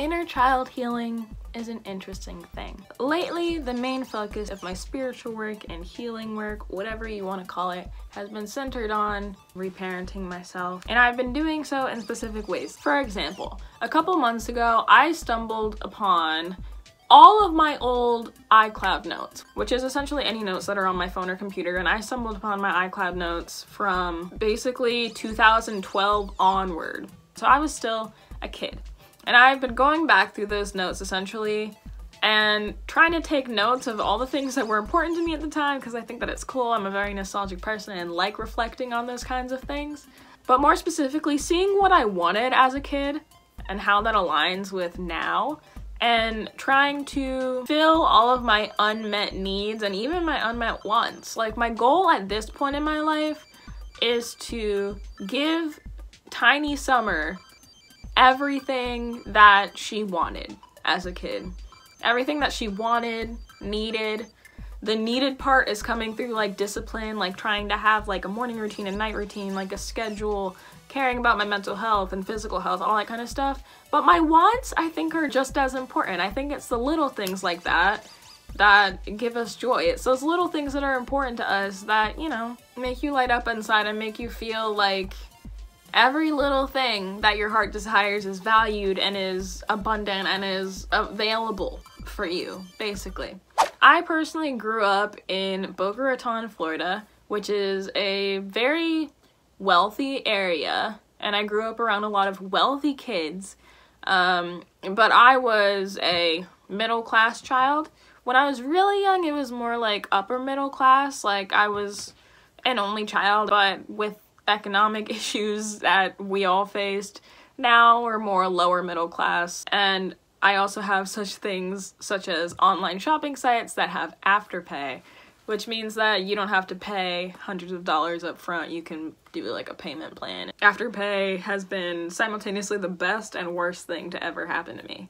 Inner child healing is an interesting thing. Lately, the main focus of my spiritual work and healing work, whatever you want to call it, has been centered on reparenting myself, and I've been doing so in specific ways. For example, a couple months ago, I stumbled upon all of my old iCloud notes, which is essentially any notes that are on my phone or computer, and I stumbled upon my iCloud notes from basically 2012 onward. So I was still a kid. And I've been going back through those notes essentially and trying to take notes of all the things that were important to me at the time, because I think that it's cool. I'm a very nostalgic person and like reflecting on those kinds of things. But more specifically, seeing what I wanted as a kid and how that aligns with now, and trying to fill all of my unmet needs and even my unmet wants. Like, my goal at this point in my life is to give Tiny Summer everything that she wanted as a kid. Everything that she wanted, needed. The needed part is coming through like discipline, like trying to have like a morning routine and night routine, like a schedule, caring about my mental health and physical health, all that kind of stuff. But my wants, I think, are just as important. I think it's the little things like that that give us joy. It's those little things that are important to us that, you know, make you light up inside and make you feel like every little thing that your heart desires is valued and is abundant and is available for you, basically. I personally grew up in Boca Raton, Florida, which is a very wealthy area, and I grew up around a lot of wealthy kids, but I was a middle-class child. When I was really young, it was more like upper middle class, like I was an only child, but with economic issues that we all faced, now we're more lower middle class. And I also have such things such as online shopping sites that have afterpay, which means that you don't have to pay hundreds of dollars up front. You can do like a payment plan. Afterpay has been simultaneously the best and worst thing to ever happen to me.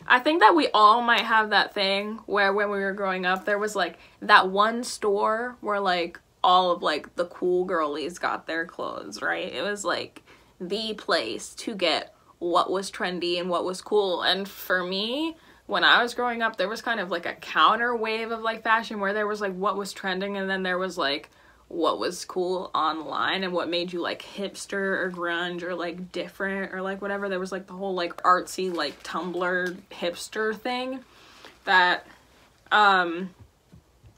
I think that we all might have that thing where when we were growing up, there was like that one store where like all of like the cool girlies got their clothes, right? It was like the place to get what was trendy and what was cool. And for me, when I was growing up, there was kind of like a counter wave of like fashion where there was like what was trending, and then there was like what was cool online and what made you like hipster or grunge or like different or like whatever. There was like the whole like artsy like Tumblr hipster thing that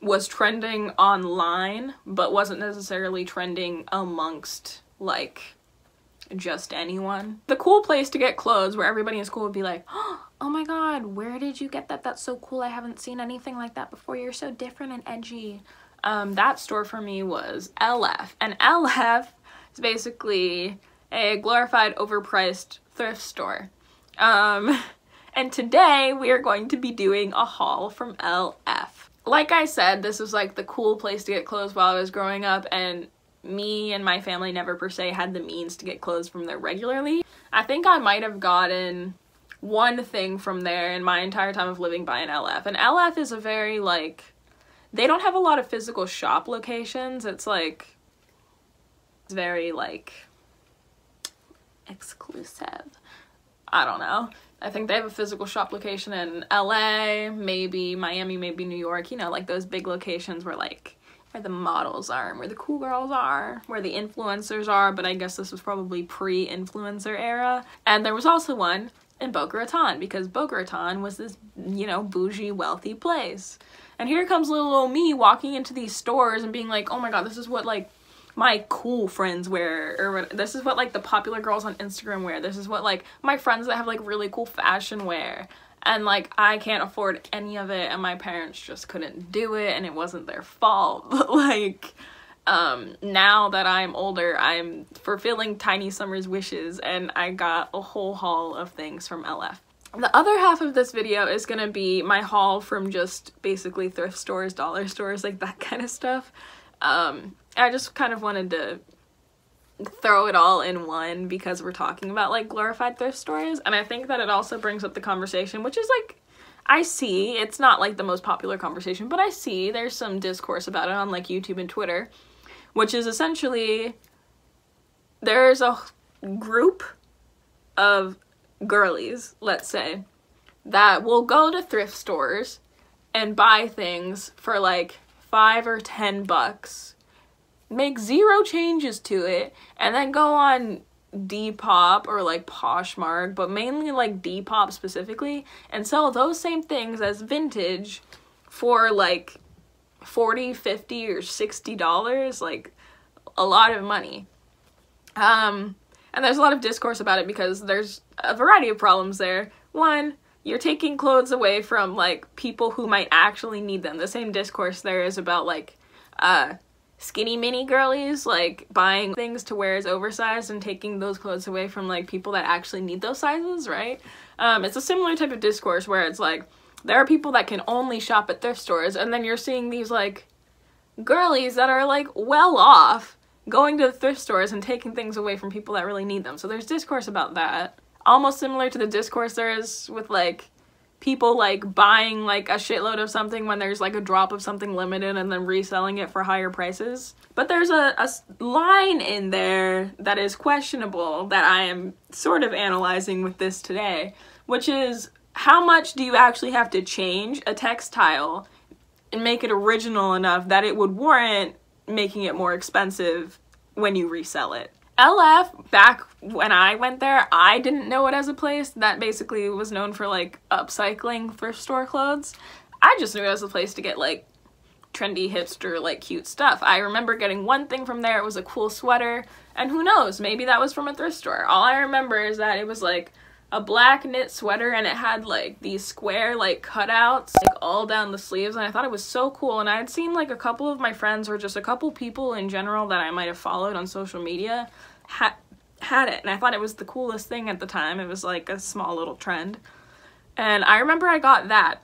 was trending online but wasn't necessarily trending amongst like just anyone. The cool place to get clothes where everybody in school would be like, oh my god, where did you get that? That's so cool. I haven't seen anything like that before. You're so different and edgy. That store for me was LF, and LF is basically a glorified overpriced thrift store. And today we are going to be doing a haul from LF. Like I said, this was like the cool place to get clothes while I was growing up, and me and my family never per se had the means to get clothes from there regularly. I think I might have gotten one thing from there in my entire time of living by an LF. And LF is a very like, they don't have a lot of physical shop locations. It's like, it's very like exclusive. I don't know. I think they have a physical shop location in LA, maybe Miami, maybe New York, you know, like those big locations where like, where the models are and where the cool girls are, where the influencers are, but I guess this was probably pre-influencer era. And there was also one in Boca Raton, because Boca Raton was this, you know, bougie, wealthy place. And here comes little old me walking into these stores and being like, oh my god, this is what like my cool friends wear, or this is what like the popular girls on Instagram wear, this is what like my friends that have like really cool fashion wear, and like I can't afford any of it, and my parents just couldn't do it, and it wasn't their fault. But like now that I'm older, I'm fulfilling Tiny Summer's wishes, and I got a whole haul of things from LF. The other half of this video is gonna be my haul from just basically thrift stores, dollar stores, like that kind of stuff. I just kind of wanted to throw it all in one because we're talking about like glorified thrift stores, and I think that it also brings up the conversation, which is like, I see, it's not like the most popular conversation, but I see there's some discourse about it on like YouTube and Twitter, which is essentially there's a group of girlies, let's say, that will go to thrift stores and buy things for like $5 or $10, make zero changes to it, and then go on Depop or like Poshmark, but mainly like Depop specifically, and sell those same things as vintage for like $40, $50, or $60, like a lot of money. And there's a lot of discourse about it because there's a variety of problems there. One, you're taking clothes away from like people who might actually need them. The same discourse there is about like skinny mini girlies like buying things to wear as oversized and taking those clothes away from like people that actually need those sizes, right? It's a similar type of discourse where it's like there are people that can only shop at thrift stores, and then you're seeing these like girlies that are like well off going to the thrift stores and taking things away from people that really need them. So there's discourse about that. Almost similar to the discourse there is with like people like buying like a shitload of something when there's like a drop of something limited and then reselling it for higher prices. But there's a line in there that is questionable that I am sort of analyzing with this today, which is how much do you actually have to change a textile and make it original enough that it would warrant making it more expensive when you resell it. LF, back when I went there, I didn't know it as a place that basically was known for like upcycling thrift store clothes. I just knew it as a place to get like trendy, hipster, like cute stuff. I remember getting one thing from there. It was a cool sweater, and who knows, maybe that was from a thrift store. All I remember is that it was like a black knit sweater and it had like these square like cutouts like all down the sleeves, and I thought it was so cool. And I had seen like a couple of my friends, or just a couple people in general that I might have followed on social media, had it, and I thought it was the coolest thing at the time. It was like a small little trend, and I remember I got that,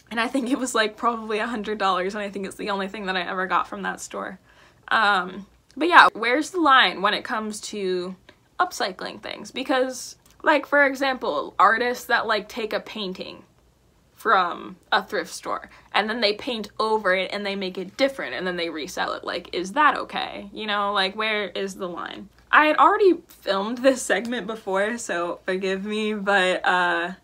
and I think it was like probably $100, and I think it's the only thing that I ever got from that store. But yeah, where's the line when it comes to upcycling things? Because like, for example, artists that like take a painting from a thrift store and then they paint over it and they make it different and then they resell it. Like, is that okay? You know, like, where is the line? I had already filmed this segment before, so forgive me, but I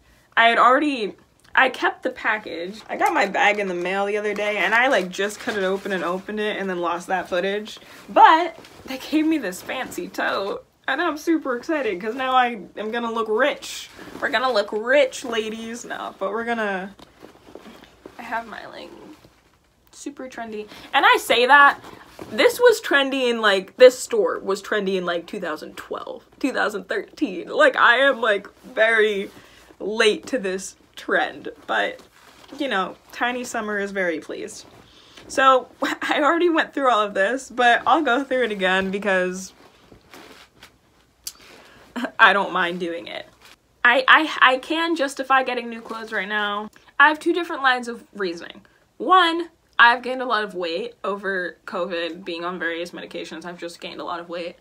kept the package. I got my bag in the mail the other day and I like just cut it open and opened it and then lost that footage. But they gave me this fancy tote. And I'm super excited because now I am gonna look rich. We're gonna look rich, ladies. No, but I have my like super trendy. And I say that, this was trendy in like, this store was trendy in like 2012, 2013. Like, I am like very late to this trend, but you know, Tiny Summer is very pleased. So I already went through all of this, but I'll go through it again because I don't mind doing it. I can justify getting new clothes right now. I have two different lines of reasoning. One, I've gained a lot of weight over COVID, being on various medications. I've just gained a lot of weight.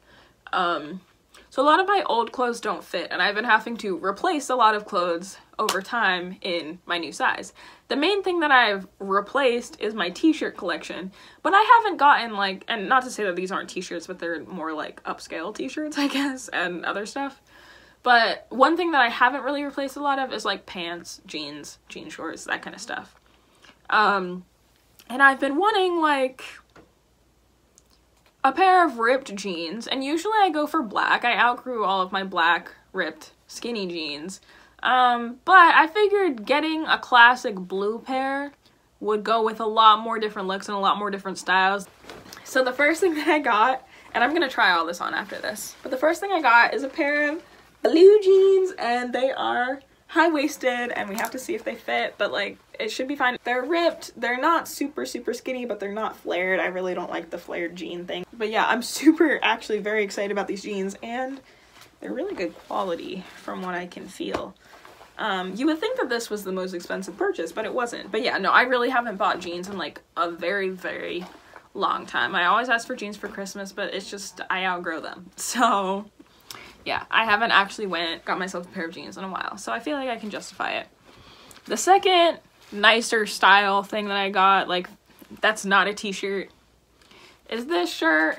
So a lot of my old clothes don't fit, and I've been having to replace a lot of clothes over time in my new size. The main thing that I've replaced is my t-shirt collection, but I haven't gotten like, and not to say that these aren't t-shirts, but they're more like upscale t-shirts, I guess, and other stuff. But one thing that I haven't really replaced a lot of is like pants, jeans, jean shorts, that kind of stuff. And I've been wanting like a pair of ripped jeans, and usually I go for black. I outgrew all of my black ripped skinny jeans. But I figured getting a classic blue pair would go with a lot more different looks and a lot more different styles. So the first thing that I got, and I'm gonna try all this on after this, but the first thing I got is a pair of blue jeans, and they are high-waisted, and we have to see if they fit, but like, it should be fine. They're ripped, they're not super skinny, but they're not flared. I really don't like the flared jean thing. But yeah, I'm actually very excited about these jeans, and they're really good quality from what I can feel. You would think that this was the most expensive purchase, but it wasn't. But yeah, no, I really haven't bought jeans in like a very long time. I always ask for jeans for Christmas, but it's just, I outgrow them. So yeah, I haven't actually got myself a pair of jeans in a while, so I feel like I can justify it. The second nicer style thing that I got, like, that's not a t-shirt, is this shirt,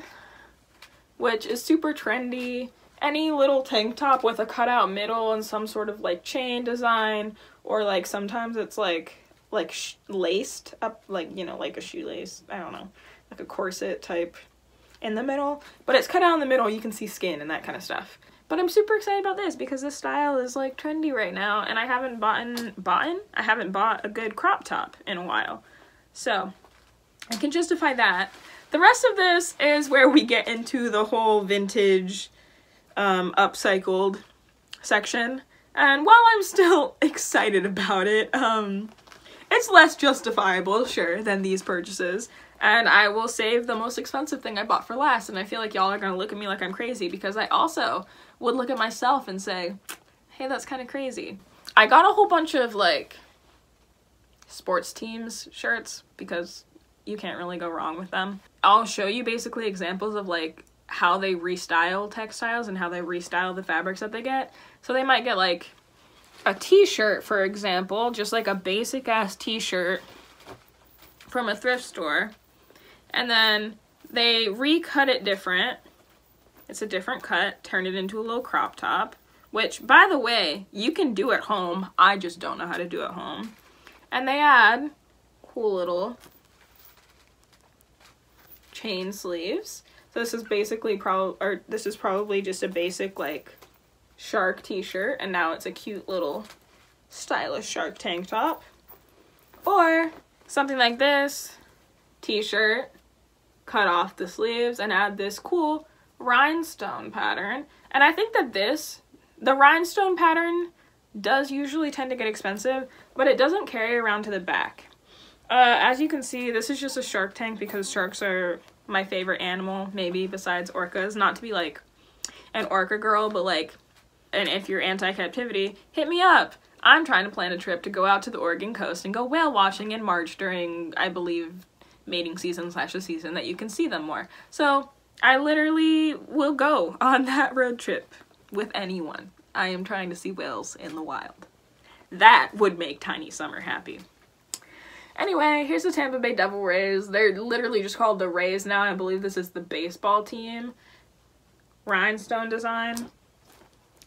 which is super trendy, any little tank top with a cutout middle and some sort of like chain design, or like sometimes it's like laced up, like, you know, like a shoelace, I don't know, like a corset type in the middle, but it's cut out in the middle, you can see skin and that kind of stuff. But I'm super excited about this because this style is like trendy right now, and I haven't bought a good crop top in a while, so I can justify that. The rest of this is where we get into the whole vintage upcycled section, and while I'm still excited about it, it's less justifiable, sure, than these purchases, and I will save the most expensive thing I bought for last, and I feel like y'all are gonna look at me like I'm crazy because I also would look at myself and say, hey, that's kind of crazy. I got a whole bunch of like sports teams shirts because you can't really go wrong with them. I'll show you basically examples of like how they restyle textiles and how they restyle the fabrics that they get. So they might get like a t-shirt, for example, just like a basic ass t-shirt from a thrift store, and then they recut it different. It's a different cut, turn it into a little crop top, which, by the way, you can do at home. I just don't know how to do at home. And they add cool little chain sleeves. So this is basically probably just a basic like shark t-shirt, and now it's a cute little stylish shark tank top. Or something like this t-shirt, cut off the sleeves and add this cool rhinestone pattern. And I think that the rhinestone pattern does usually tend to get expensive, but it doesn't carry around to the back. As you can see, this is just a shark tank because sharks are my favorite animal, maybe besides orcas. Not to be like an orca girl, but like, and if you're anti-captivity, hit me up. I'm trying to plan a trip to go out to the Oregon coast and go whale watching in March during, I believe, mating season / the season that you can see them more. So I literally will go on that road trip with anyone. I am trying to see whales in the wild. That would make Tiny Summer happy. Anyway, here's the Tampa Bay Devil Rays. They're literally just called the Rays now. I believe this is the baseball team. Rhinestone design.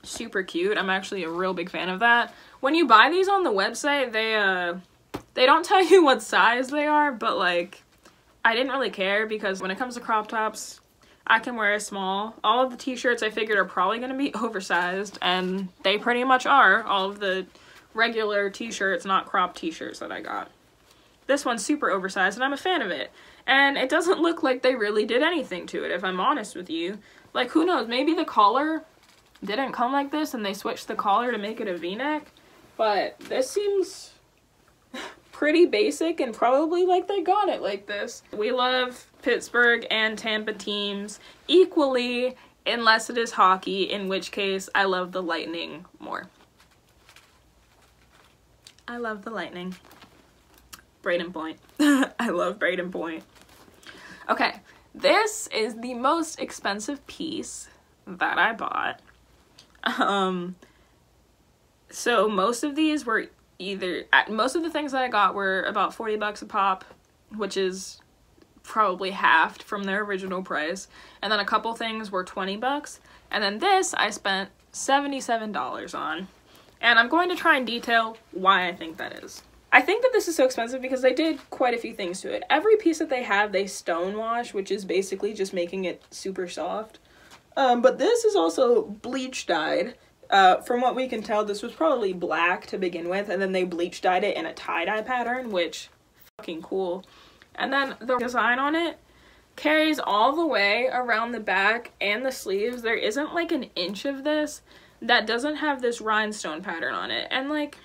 Super cute. I'm actually a real big fan of that. When you buy these on the website, they don't tell you what size they are, but like, I didn't really care because when it comes to crop tops, I can wear a small. All of the t-shirts I figured are probably going to be oversized, and they pretty much are. All of the regular t-shirts, not crop t-shirts that I got. This one's super oversized, and I'm a fan of it. And it doesn't look like they really did anything to it, if I'm honest with you. Like, who knows? Maybe the collar didn't come like this, and they switched the collar to make it a V-neck. But this seems pretty basic, and probably like they got it like this. We love Pittsburgh and Tampa teams equally, unless it is hockey, in which case I love the Lightning more. I love the Lightning. Braden Point. I love Braden Point. Okay, this is the most expensive piece that I bought. So most of these were most of the things that I got were about 40 bucks a pop, which is probably halved from their original price. And then a couple things were 20 bucks. And then this I spent $77 on. And I'm going to try and detail why I think that is. I think that this is so expensive because they did quite a few things to it. Every piece that they have, they stone wash, which is basically just making it super soft. But this is also bleach dyed. From what we can tell, this was probably black to begin with, and then they bleach dyed it in a tie-dye pattern, which fucking cool. And then the design on it carries all the way around the back and the sleeves. There isn't like an inch of this that doesn't have this rhinestone pattern on it. And like,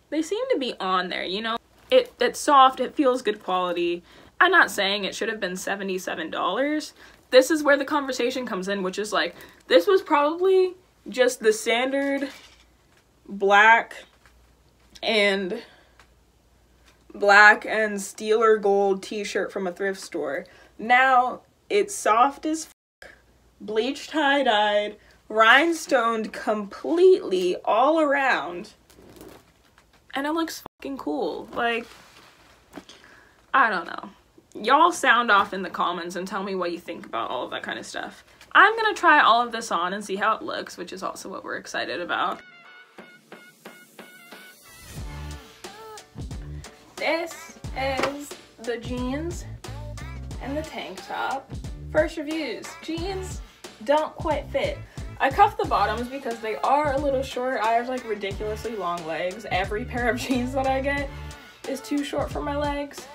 they seem to be on there, you know? It's soft, it feels good quality. I'm not saying it should have been $77. This is where the conversation comes in, which is like, this was probably just the standard black and steel or gold t-shirt from a thrift store. Now it's soft as fuck, bleach tie-dyed, rhinestoned completely all around, and it looks fucking cool. Like, I don't know. Y'all sound off in the comments and tell me what you think about all of that kind of stuff. I'm gonna try all of this on and see how it looks, which is also what we're excited about. This is the jeans and the tank top. First reviews, jeans don't quite fit. I cuffed the bottoms because they are a little short. I have like ridiculously long legs. Every pair of jeans that I get is too short for my legs.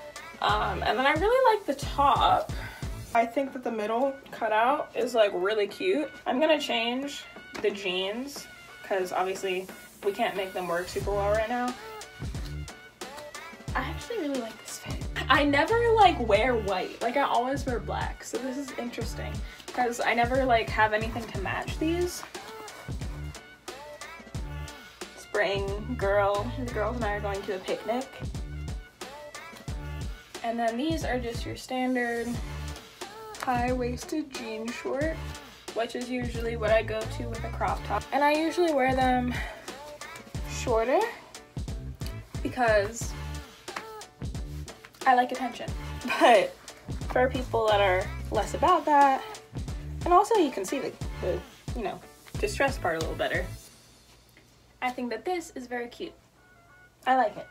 And then I really like the top. I think that the middle cutout is like really cute. I'm gonna change the jeans because obviously we can't make them work super well right now. I actually really like this fit. I never like wear white, like I always wear black, so this is interesting because I never like have anything to match these. Spring girl, the girls and I are going to a picnic. And then these are just your standard high-waisted jean short, which is usually what I go to with a crop top. And I usually wear them shorter because I like attention. But for people that are less about that, and also you can see the you know, distressed part a little better, I think that this is very cute. I like it.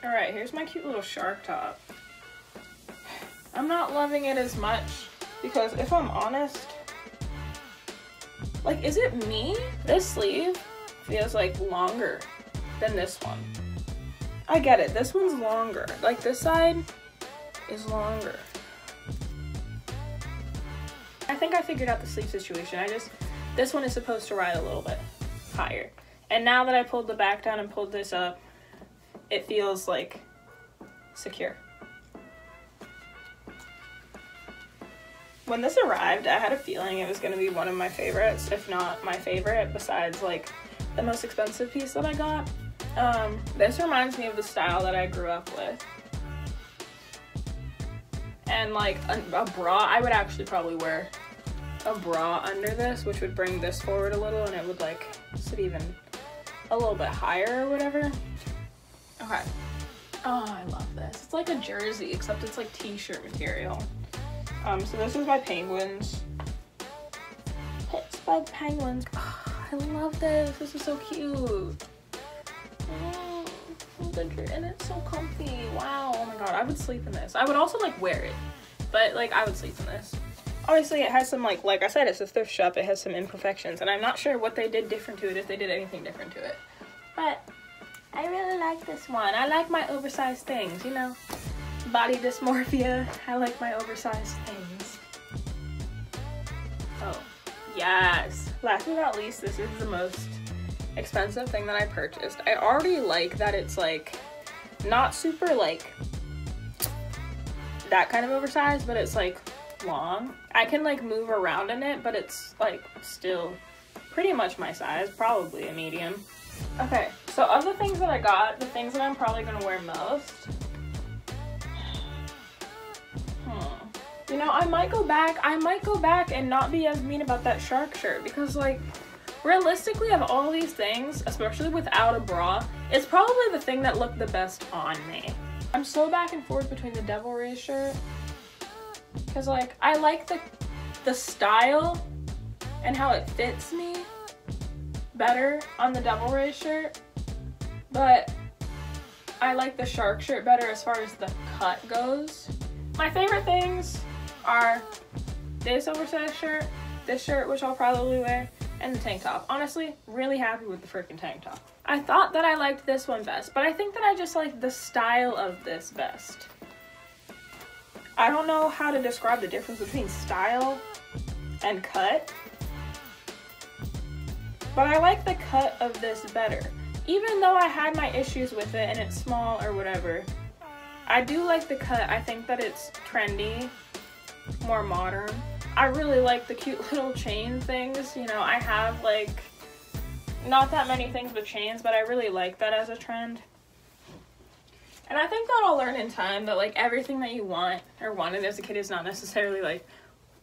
Alright, here's my cute little shark top. I'm not loving it as much because if I'm honest, like, is it me? This sleeve feels like longer than this one. I get it, this one's longer. Like this side is longer. I think I figured out the sleeve situation. This one is supposed to ride a little bit higher. And now that I pulled the back down and pulled this up, it feels like secure. When this arrived, I had a feeling it was gonna be one of my favorites, if not my favorite, besides like the most expensive piece that I got. This reminds me of the style that I grew up with. And like a bra, I would actually probably wear a bra under this, which would bring this forward a little and it would like sit even a little bit higher or whatever. Okay. Oh, I love this. It's like a jersey, except it's like t-shirt material. So this is my penguins. Pets by penguins. Oh, I love this. This is so cute. And it's so comfy. Wow. Oh my god, I would sleep in this. I would also like wear it, but like I would sleep in this. Obviously it has some like I said, it's a thrift shop. It has some imperfections and I'm not sure what they did different to it, if they did anything different to it. But I really like this one. I like my oversized things, you know? Body dysmorphia. I like my oversized things. Oh, yes. Last but not least, this is the most expensive thing that I purchased. I already like that it's like not super like that kind of oversized, but it's like long. I can like move around in it, but it's like still pretty much my size, probably a medium. Okay, so of the things that I got, the things that I'm probably gonna wear most, you know, I might go back and not be as mean about that shark shirt because like realistically of all these things, especially without a bra, it's probably the thing that looked the best on me. I'm so back and forth between the devil rays shirt because like I like the style and how it fits me better on the devil rays shirt, but I like the shark shirt better as far as the cut goes. My favorite things are this oversized shirt, this shirt, which I'll probably wear, and the tank top. Honestly, really happy with the freaking tank top. I thought that I liked this one best, but I think that I just like the style of this best. I don't know how to describe the difference between style and cut, but I like the cut of this better. Even though I had my issues with it and it's small or whatever, I do like the cut. I think that it's trendy, more modern. I really like the cute little chain things. You know, I have like not that many things with chains, but I really like that as a trend. And I think that I'll learn in time that like everything that you want or wanted as a kid is not necessarily like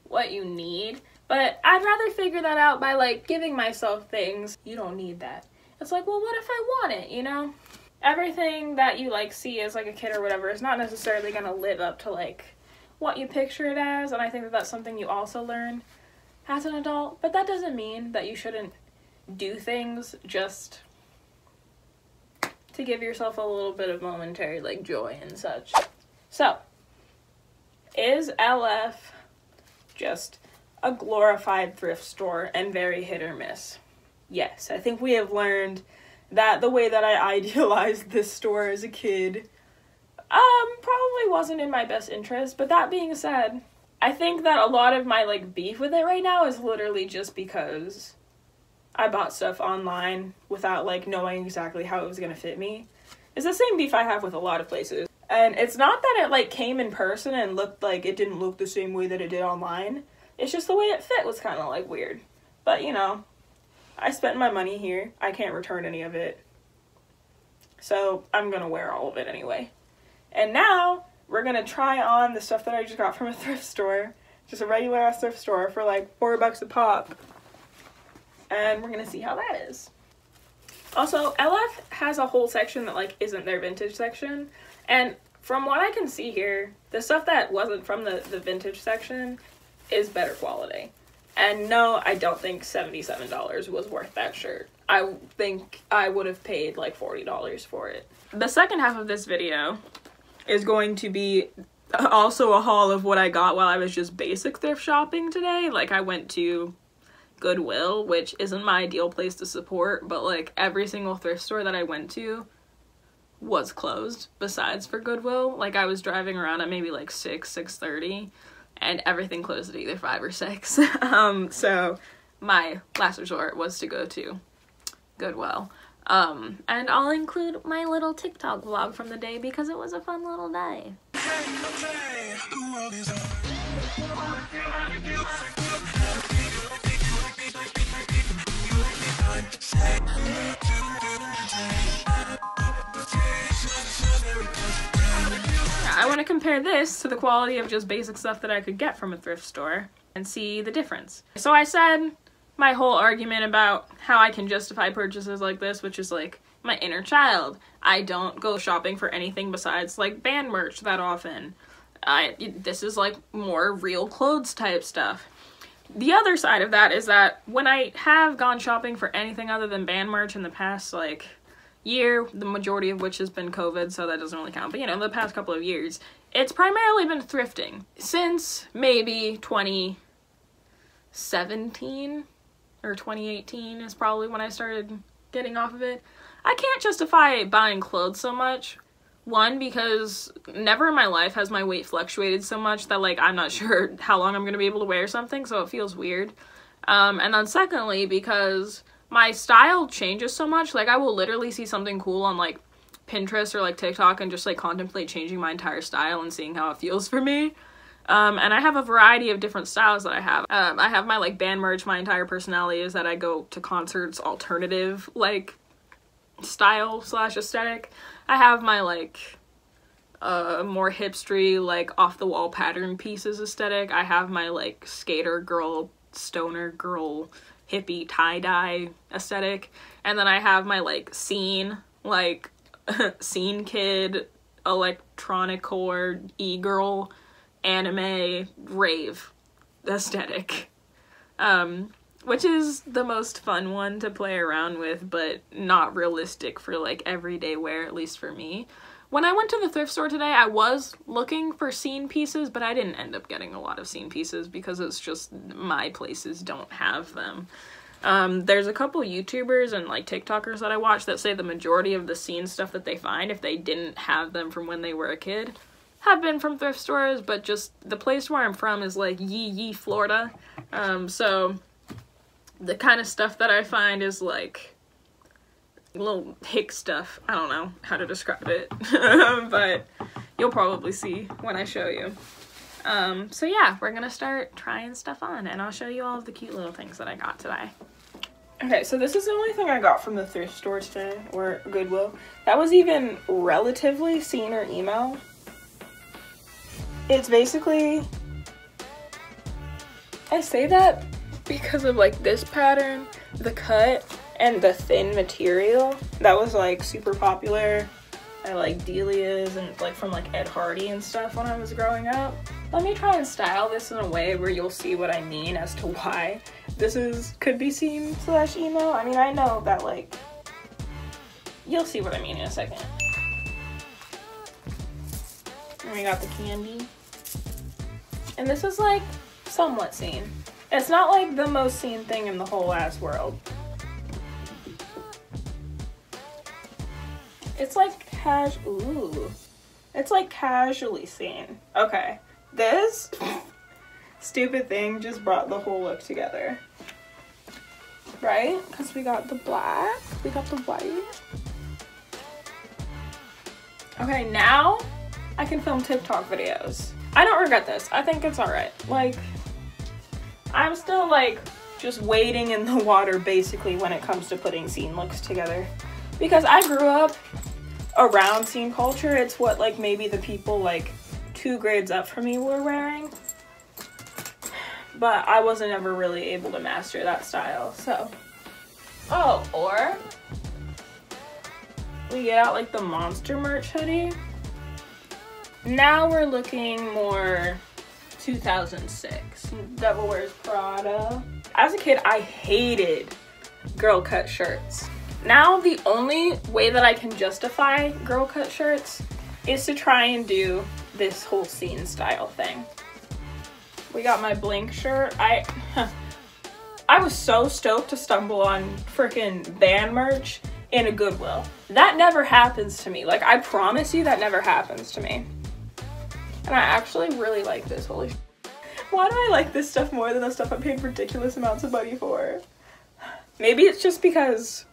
what you need. But I'd rather figure that out by like giving myself things. You don't need that. It's like, well, what if I want it, you know? Everything that you like see as like a kid or whatever is not necessarily gonna live up to like what you picture it as, and I think that that's something you also learn as an adult, but that doesn't mean that you shouldn't do things just to give yourself a little bit of momentary like joy and such. So, is LF just a glorified thrift store and very hit or miss? Yes, I think we have learned that the way that I idealized this store as a kid probably wasn't in my best interest. But that being said, I think that a lot of my like beef with it right now is literally just because I bought stuff online without like knowing exactly how it was gonna fit me. It's the same beef I have with a lot of places. And it's not that it like came in person and looked like it didn't look the same way that it did online. It's just the way it fit was kind of like weird. But you know, I spent my money here. I can't return any of it. So I'm gonna wear all of it anyway. And now we're gonna try on the stuff that I just got from a thrift store. Just a regular ass thrift store for like $4 a pop. And we're gonna see how that is. Also, LF has a whole section that like isn't their vintage section. And from what I can see here, the stuff that wasn't from the vintage section is better quality. And no, I don't think $77 was worth that shirt. I think I would have paid like $40 for it. The second half of this video is going to be also a haul of what I got while I was just basic thrift shopping today. Like I went to Goodwill, which isn't my ideal place to support, but like every single thrift store that I went to was closed besides for Goodwill. Like I was driving around at maybe like 6:30 and everything closed at either 5 or 6. So my last resort was to go to Goodwill. And I'll include my little TikTok vlog from the day because it was a fun little day. I want to compare this to the quality of just basic stuff that I could get from a thrift store and see the difference. So I said my whole argument about how I can justify purchases like this, which is like my inner child. I don't go shopping for anything besides like band merch that often. This is like more real clothes type stuff. The other side of that is that when I have gone shopping for anything other than band merch in the past like year, the majority of which has been COVID, so that doesn't really count, but you know, the past couple of years, it's primarily been thrifting. Since maybe 2017 or 2018 is probably when I started getting off of it. I can't justify buying clothes so much. One, because never in my life has my weight fluctuated so much that like I'm not sure how long I'm gonna be able to wear something, so it feels weird. And then secondly, because my style changes so much. Like I will literally see something cool on like Pinterest or like TikTok and just like contemplate changing my entire style and seeing how it feels for me. And I have a variety of different styles that I have. I have my like band merch. My entire personality is that I go to concerts alternative like style / aesthetic. I have my like more hipstery like off the wall pattern pieces aesthetic. I have my like skater girl, stoner girl, hippie tie-dye aesthetic, and then I have my like scene scene kid, electronic core, e-girl, anime, rave aesthetic, which is the most fun one to play around with, but not realistic for like everyday wear, at least for me. When I went to the thrift store today, I was looking for scene pieces, but I didn't end up getting a lot of scene pieces because it's just my places don't have them. There's a couple YouTubers and like TikTokers that I watch that say the majority of the scene stuff that they find, if they didn't have them from when they were a kid, have been from thrift stores, but just the place where I'm from is like Yee, Florida. So the kind of stuff that I find is like little hick stuff. I don't know how to describe it, but you'll probably see when I show you. So yeah, we're gonna start trying stuff on and I'll show you all of the cute little things that I got today. Okay, so this is the only thing I got from the thrift store today, or Goodwill. That was even relatively seen or email. It's basically, I say that because of like this pattern, the cut, and the thin material. That was like super popular at like Delia's and like from like Ed Hardy and stuff when I was growing up. Let me try and style this in a way where you'll see what I mean as to why this could be seen / emo. I mean, I know that, like, you'll see what I mean in a second. And we got the candy. And this is, like, somewhat seen. It's not, like, the most seen thing in the whole ass world. It's, like, it's, like, casually seen. Okay. This stupid thing just brought the whole look together. Right? Because we got the black, we got the white. Okay, now I can film TikTok videos. I don't regret this. I think it's alright. Like, I'm still, like, just wading in the water, basically, when it comes to putting scene looks together. Because I grew up around scene culture. It's what, like, maybe the people, like, 2 grades up from me were wearing. But I wasn't ever really able to master that style, so. Oh, or we get out, like, the Monster merch hoodie. Now we're looking more 2006. Devil Wears Prada. As a kid, I hated girl cut shirts. Now the only way that I can justify girl cut shirts is to try and do this whole scene style thing. We got my Blink shirt. I was so stoked to stumble on freaking band merch in a Goodwill. That never happens to me. Like, I promise you that never happens to me. And I actually really like this. Holy shit. Why do I like this stuff more than the stuff I paid ridiculous amounts of money for? Maybe it's just because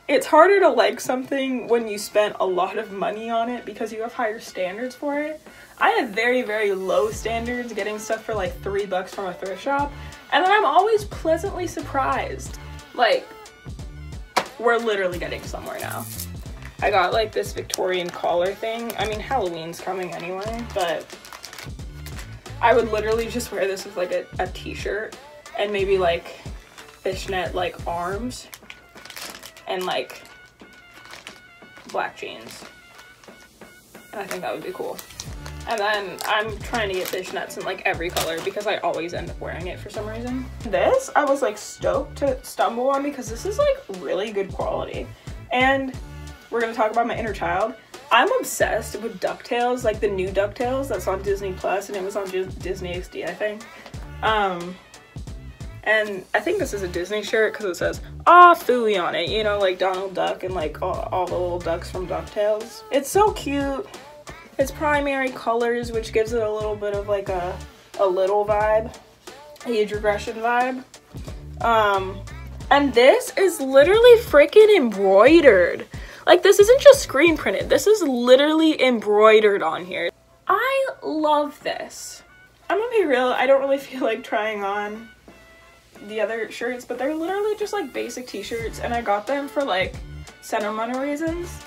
it's harder to like something when you spent a lot of money on it because you have higher standards for it. I have very, very low standards getting stuff for like $3 from a thrift shop, and then I'm always pleasantly surprised. Like, we're literally getting somewhere now. I got like this Victorian collar thing. I mean, Halloween's coming anyway, but I would literally just wear this with like a t-shirt and maybe like fishnet like arms and like black jeans. And I think that would be cool. And then I'm trying to get fishnets in like every color because I always end up wearing it for some reason. This I was like stoked to stumble on because this is like really good quality. And we're gonna talk about my inner child. I'm obsessed with DuckTales, like the new DuckTales that's on Disney Plus, and it was on Disney XD, I think. And I think this is a Disney shirt because it says "Ah Phooey" on it, you know, like Donald Duck and like all the little ducks from DuckTales. It's so cute. It's primary colors, which gives it a little bit of like a little vibe, age regression vibe. And this is literally freaking embroidered. Like, this isn't just screen printed. This is literally embroidered on here. I love this. I'm gonna be real, I don't really feel like trying on the other shirts, but they're literally just like basic t-shirts, and I got them for like sentimental reasons.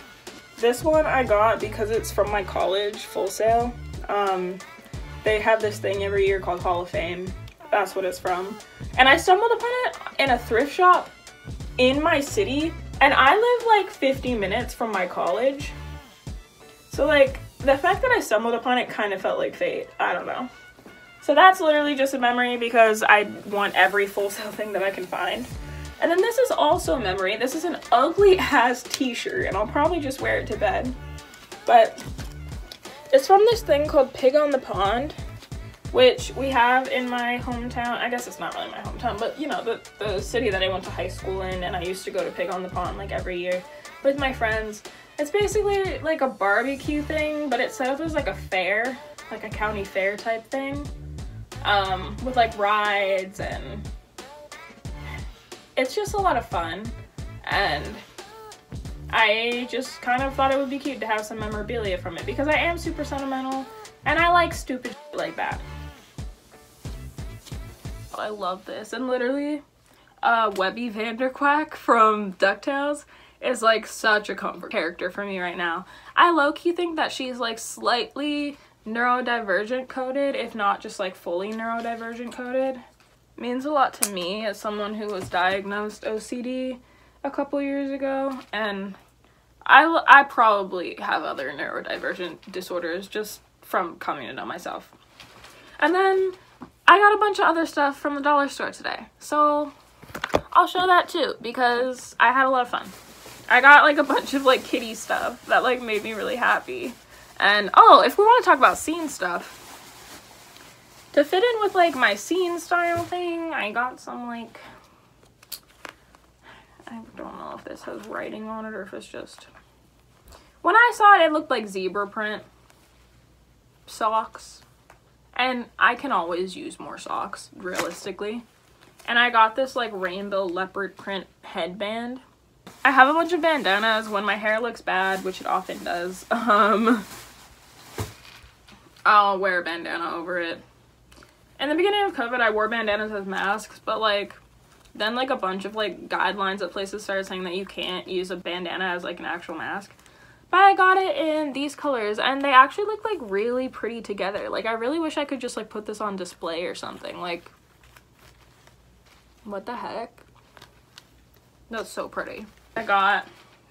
This one I got because it's from my college, Full Sail. They have this thing every year called Hall of Fame. That's what it's from. And I stumbled upon it in a thrift shop in my city, and I live like 50 minutes from my college. So like, the fact that I stumbled upon it kind of felt like fate. I don't know. So that's literally just a memory because I want every Full Sail thing that I can find. And then this is also a memory. This is an ugly ass t-shirt, and I'll probably just wear it to bed. But it's from this thing called Pig on the Pond, which we have in my hometown. I guess it's not really my hometown, but you know, the city that I went to high school in, and I used to go to Pig on the Pond like every year with my friends. It's basically like a barbecue thing, but it's set up as like a fair, like a county fair type thing, with like rides, and it's just a lot of fun. And I just kind of thought it would be cute to have some memorabilia from it because I am super sentimental and I like stupid shit like that. I love this, and literally Webby Vanderquack from DuckTales is like such a comfort character for me right now. I low-key think that she's like slightly neurodivergent coded, if not just like fully neurodivergent coded. Means a lot to me as someone who was diagnosed OCD a couple years ago, and I probably have other neurodivergent disorders just from coming to know myself. And then I got a bunch of other stuff from the dollar store today. So I'll show that too because I had a lot of fun. I got like a bunch of like kitty stuff that like made me really happy. And oh, if we want to talk about scene stuff, to fit in with like my scene style thing, I got some like, I don't know if this has writing on it or if it's just, when I saw it, it looked like zebra print socks. And I can always use more socks, realistically. And I got this like rainbow leopard print headband. I have a bunch of bandanas when my hair looks bad, which it often does. I'll wear a bandana over it. In the beginning of COVID, I wore bandanas as masks, but like, then like a bunch of like guidelines at places started saying that you can't use a bandana as like an actual mask. But I got it in these colors and they actually look like really pretty together. Like I really wish I could just like put this on display or something. Like, what the heck? That's so pretty. I got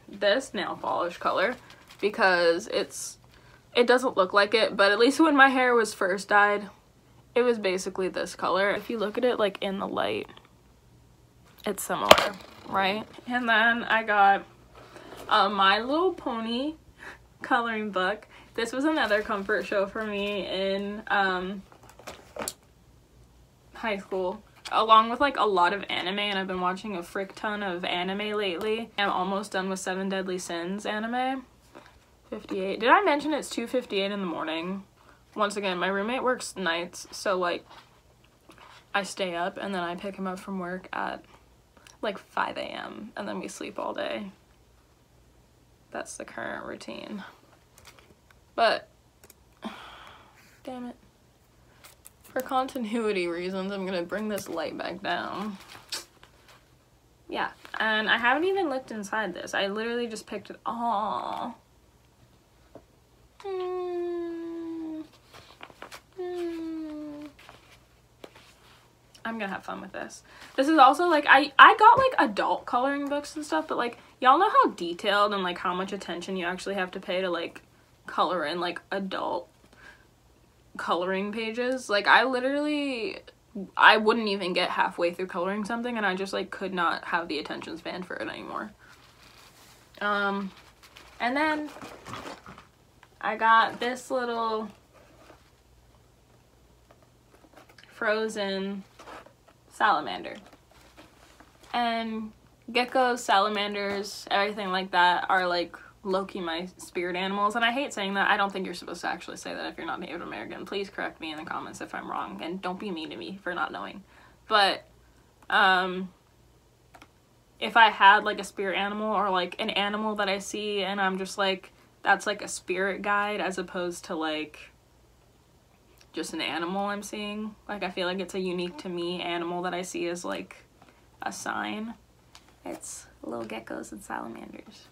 this nail polish color because it doesn't look like it, but at least when my hair was first dyed, it was basically this color. If you look at it like in the light, it's similar, right? And then I got a My Little Pony coloring book. This was another comfort show for me in high school, along with like a lot of anime, and I've been watching a frick ton of anime lately. I'm almost done with 7 Deadly Sins anime. 58. Did I mention it's 2:58 in the morning? Once again, my roommate works nights, so like I stay up and then I pick him up from work at like 5 a.m. and then we sleep all day. That's the current routine. But damn it. For continuity reasons, I'm gonna bring this light back down. Yeah, and I haven't even looked inside this. I literally just picked it. Aww. I'm gonna have fun with this. This is also like, I got like adult coloring books and stuff, but like, y'all know how detailed and like how much attention you actually have to pay to like color in like adult coloring pages. Like I wouldn't even get halfway through coloring something and I just like could not have the attention span for it anymore. And then I got this little frozen salamander. And geckos, salamanders, everything like that are like low-key my spirit animals. And I hate saying that. I don't think you're supposed to actually say that if you're not Native American. Please correct me in the comments if I'm wrong, and don't be mean to me for not knowing. But if I had like a spirit animal or like an animal that I see and I'm just like, that's like a spirit guide as opposed to like just an animal I'm seeing. Like I feel like it's a unique to me animal that I see as like a sign. It's little geckos and salamanders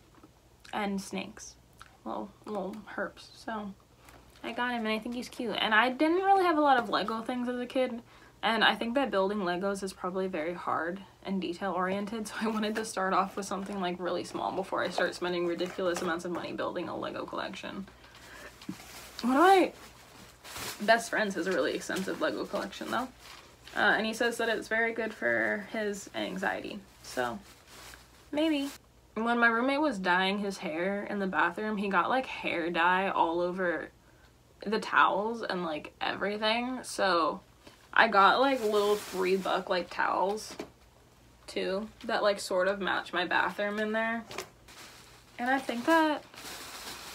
and snakes, little herps. So I got him and I think he's cute. And I didn't really have a lot of Lego things as a kid, and I think that building Legos is probably very hard and detail oriented, so I wanted to start off with something like really small before I start spending ridiculous amounts of money building a Lego collection. One of my best friends has a really extensive Lego collection though, and he says that it's very good for his anxiety, so maybe. When my roommate was dyeing his hair in the bathroom, he got like hair dye all over the towels and like everything, so I got like little $3 like towels too that like sort of match my bathroom in there. And I think that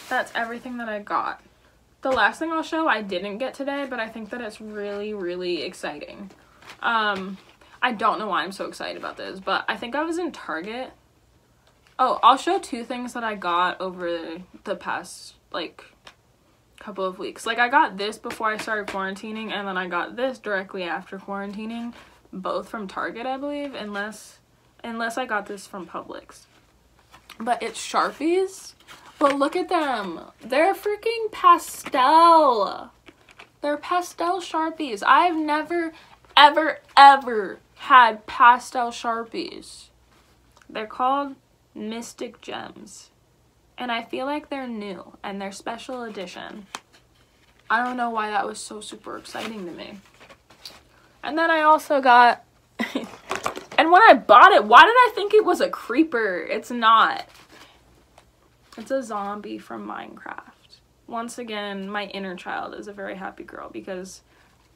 that's everything that I got. The last thing I'll show I didn't get today, but I think that it's really, really exciting. I don't know why I'm so excited about this, but I think I was in Target. Oh, I'll show 2 things that I got over the past like couple of weeks. Like I got this before I started quarantining, and then I got this directly after quarantining, both from Target I believe, unless I got this from Publix. But it's Sharpies, but look at them, they're freaking pastel. They're pastel Sharpies. I've never ever had pastel Sharpies. They're called Mystic Gems. And I feel like they're new and they're special edition. I don't know why that was so super exciting to me. And then I also got, and when I bought it, why did I think it was a creeper? It's not. It's a zombie from Minecraft. Once again, my inner child is a very happy girl because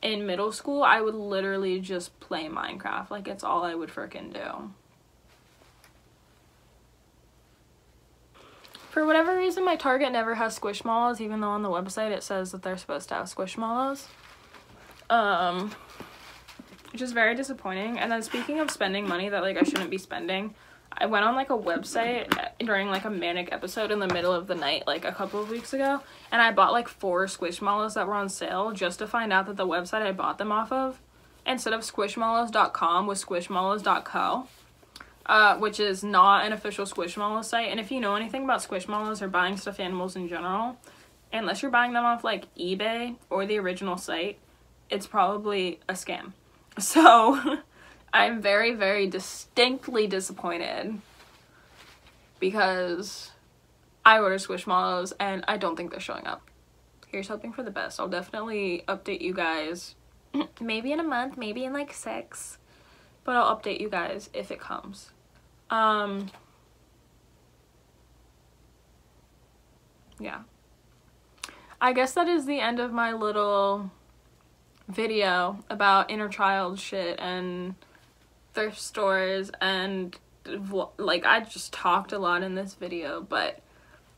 in middle school, I would literally just play Minecraft. Like, it's all I would frickin' do. For whatever reason, my Target never has Squishmallows, even though on the website it says that they're supposed to have Squishmallows. Which is very disappointing. And then speaking of spending money that, like, I shouldn't be spending, I went on, like, a website during, like, a manic episode in the middle of the night, like, a couple of weeks ago, and I bought, like, 4 Squishmallows that were on sale just to find out that the website I bought them off of, instead of squishmallows.com, was squishmallows.co, which is not an official Squishmallows site. And if you know anything about Squishmallows or buying stuffed animals in general, unless you're buying them off, like, eBay or the original site, it's probably a scam. So I'm very, very distinctly disappointed because I ordered Squishmallows and I don't think they're showing up. Here's hoping for the best. I'll definitely update you guys maybe in a month, maybe in like 6, but I'll update you guys if it comes. Yeah. I guess that is the end of my little video about inner child shit and thrift stores, and like, I just talked a lot in this video, but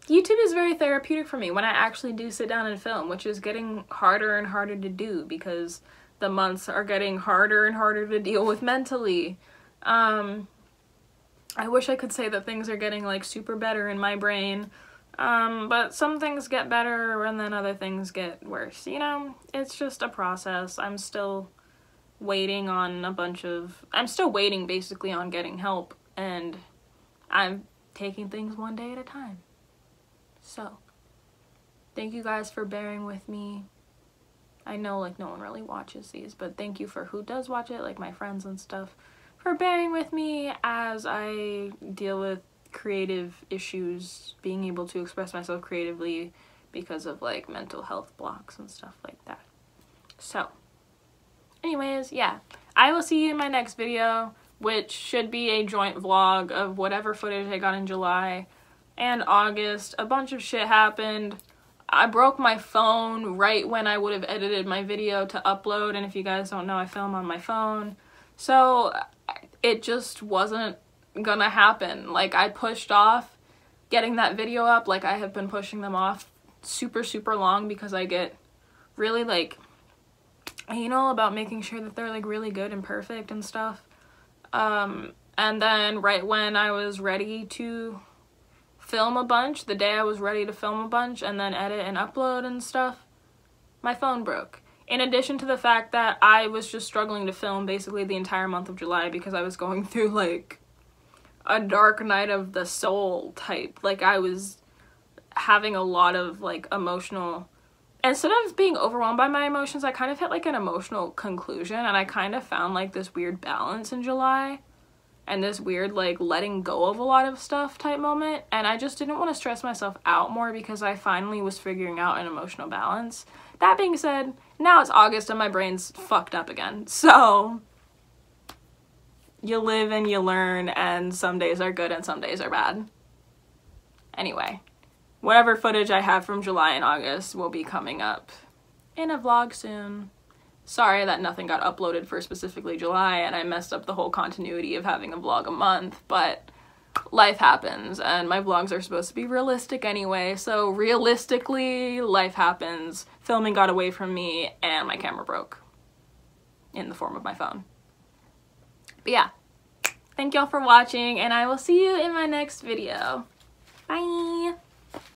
YouTube is very therapeutic for me when I actually do sit down and film, which is getting harder and harder to do because the months are getting harder and harder to deal with mentally. I wish I could say that things are getting like super better in my brain, but some things get better and then other things get worse, you know? It's just a process. I'm still waiting on I'm still waiting basically on getting help, and I'm taking things one day at a time. So, thank you guys for bearing with me. I know, like, no one really watches these, but thank you for who does watch it, like my friends and stuff, for bearing with me as I deal with creative issues, being able to express myself creatively because of, like, mental health blocks and stuff like that. So, anyways, yeah, I will see you in my next video, which should be a joint vlog of whatever footage I got in July and August. A bunch of shit happened. I broke my phone right when I would have edited my video to upload, and if you guys don't know, I film on my phone. So it just wasn't gonna happen. Like, I pushed off getting that video up, like I have been pushing them off super, super long because I get really, like, anal about making sure that they're, like, really good and perfect and stuff. And then right when I was ready to film a bunch, the day I was ready to film a bunch and then edit and upload and stuff, my phone broke. In addition to the fact that I was just struggling to film basically the entire month of July because I was going through, like, a dark night of the soul type. Like, I was having a lot of, like, emotional... Instead of being overwhelmed by my emotions, I kind of hit, like, an emotional conclusion, and I kind of found, like, this weird balance in July, and this weird, like, letting go of a lot of stuff type moment, and I just didn't want to stress myself out more because I finally was figuring out an emotional balance. That being said, now it's August and my brain's fucked up again, so you live and you learn, and some days are good and some days are bad. Anyway. Whatever footage I have from July and August will be coming up in a vlog soon. Sorry that nothing got uploaded for specifically July and I messed up the whole continuity of having a vlog a month, but life happens and my vlogs are supposed to be realistic anyway, so realistically, life happens. Filming got away from me and my camera broke in the form of my phone. But yeah, thank y'all for watching and I will see you in my next video. Bye!